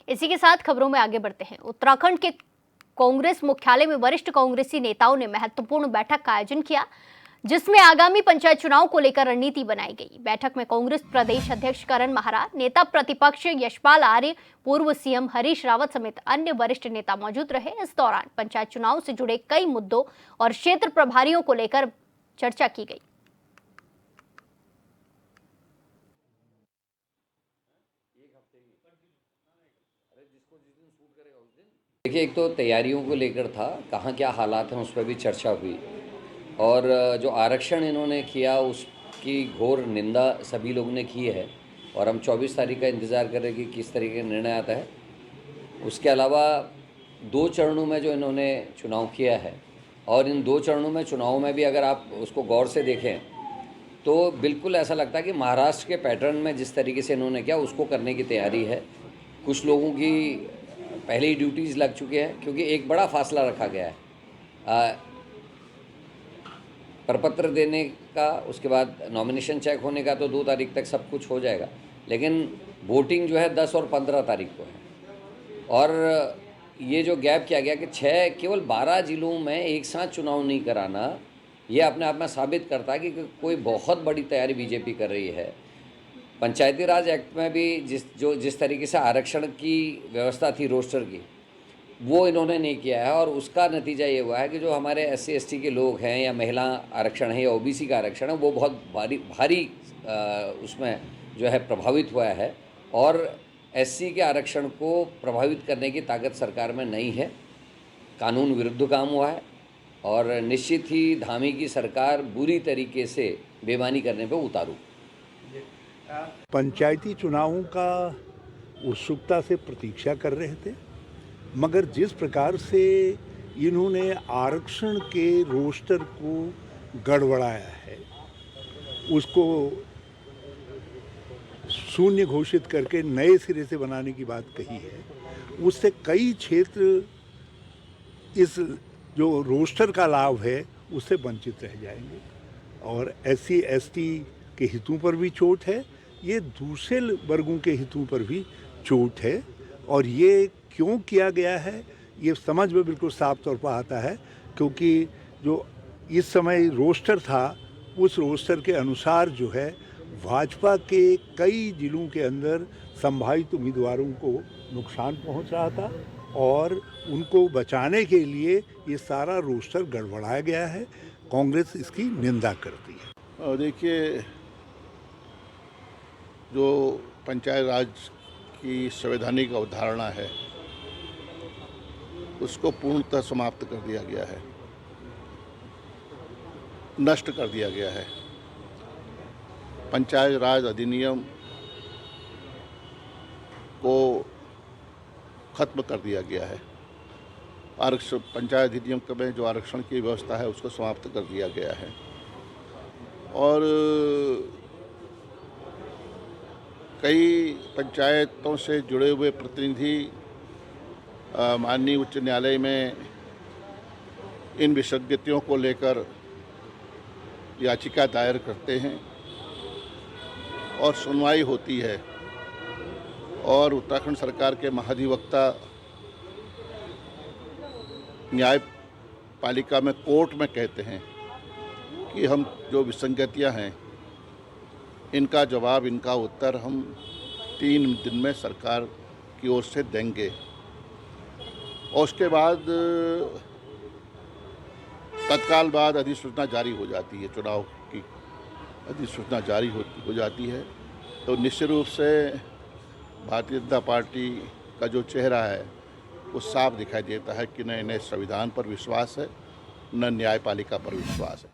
इसी के साथ खबरों में आगे बढ़ते हैं। उत्तराखंड के कांग्रेस मुख्यालय में वरिष्ठ कांग्रेसी नेताओं ने महत्वपूर्ण बैठक का आयोजन किया, जिसमें आगामी पंचायत चुनाव को लेकर रणनीति बनाई गई। बैठक में कांग्रेस प्रदेश अध्यक्ष करण माहरा, नेता प्रतिपक्ष यशपाल आर्य, पूर्व सीएम हरीश रावत समेत अन्य वरिष्ठ नेता मौजूद रहे। इस दौरान पंचायत चुनाव से जुड़े कई मुद्दों और क्षेत्र प्रभारियों को लेकर चर्चा की गई। देखिए, एक तो तैयारियों को लेकर था, कहाँ क्या हालात हैं उस पर भी चर्चा हुई, और जो आरक्षण इन्होंने किया उसकी घोर निंदा सभी लोगों ने की है, और हम 24 तारीख का इंतज़ार कर रहे हैं कि किस तरीके का निर्णय आता है। उसके अलावा 2 चरणों में जो इन्होंने चुनाव किया है, और इन 2 चरणों में चुनाव में भी अगर आप उसको गौर से देखें तो बिल्कुल ऐसा लगता है कि महाराष्ट्र के पैटर्न में जिस तरीके से इन्होंने किया उसको करने की तैयारी है। कुछ लोगों की पहले ही ड्यूटीज़ लग चुकी हैं, क्योंकि एक बड़ा फासला रखा गया है प्रपत्र देने का, उसके बाद नॉमिनेशन चेक होने का, तो 2 तारीख तक सब कुछ हो जाएगा, लेकिन वोटिंग जो है 10 और 15 तारीख को है। और ये जो गैप किया गया कि केवल 12 ज़िलों में एक साथ चुनाव नहीं कराना, ये अपने आप में साबित करता है कि कोई बहुत बड़ी तैयारी बीजेपी कर रही है। पंचायती राज एक्ट में भी जिस तरीके से आरक्षण की व्यवस्था थी रोस्टर की, वो इन्होंने नहीं किया है, और उसका नतीजा ये हुआ है कि जो हमारे SC ST के लोग हैं, या महिला आरक्षण है, या OBC का आरक्षण है, वो बहुत भारी उसमें जो है प्रभावित हुआ है, और SC के आरक्षण को प्रभावित करने की ताकत सरकार में नहीं है। कानून विरुद्ध काम हुआ है, और निश्चित ही धामी की सरकार बुरी तरीके से बेईमानी करने पर उतारू। पंचायती चुनावों का उत्सुकता से प्रतीक्षा कर रहे थे, मगर जिस प्रकार से इन्होंने आरक्षण के रोस्टर को गड़बड़ाया है, उसको शून्य घोषित करके नए सिरे से बनाने की बात कही है, उससे कई क्षेत्र इस जो रोस्टर का लाभ है उससे वंचित रह जाएंगे, और SC ST के हितों पर भी चोट है, ये दूसरे वर्गों के हितों पर भी चोट है। और ये क्यों किया गया है ये समझ में बिल्कुल साफ तौर पर आता है, क्योंकि जो इस समय रोस्टर था उस रोस्टर के अनुसार जो है भाजपा के कई जिलों के अंदर संभावित उम्मीदवारों को नुकसान पहुंच रहा था, और उनको बचाने के लिए ये सारा रोस्टर गड़बड़ाया गया है। कांग्रेस इसकी निंदा करती है। देखिए, जो पंचायत राज की संवैधानिक अवधारणा है उसको पूर्णतः समाप्त कर दिया गया है, नष्ट कर दिया गया है। पंचायत राज अधिनियम को खत्म कर दिया गया है। आरक्षण पंचायत अधिनियम में जो आरक्षण की व्यवस्था है उसको समाप्त कर दिया गया है, और कई पंचायतों से जुड़े हुए प्रतिनिधि माननीय उच्च न्यायालय में इन विसंगतियों को लेकर याचिका दायर करते हैं, और सुनवाई होती है, और उत्तराखंड सरकार के महाधिवक्ता न्यायपालिका में कोर्ट में कहते हैं कि हम जो विसंगतियां हैं इनका जवाब, इनका उत्तर हम 3 दिन में सरकार की ओर से देंगे, और उसके बाद तत्काल बाद अधिसूचना जारी हो जाती है, चुनाव की अधिसूचना जारी हो जाती है। तो निश्चित रूप से भारतीय जनता पार्टी का जो चेहरा है वो साफ दिखाई देता है कि न इन्हें संविधान पर विश्वास है, न न्यायपालिका पर विश्वास है।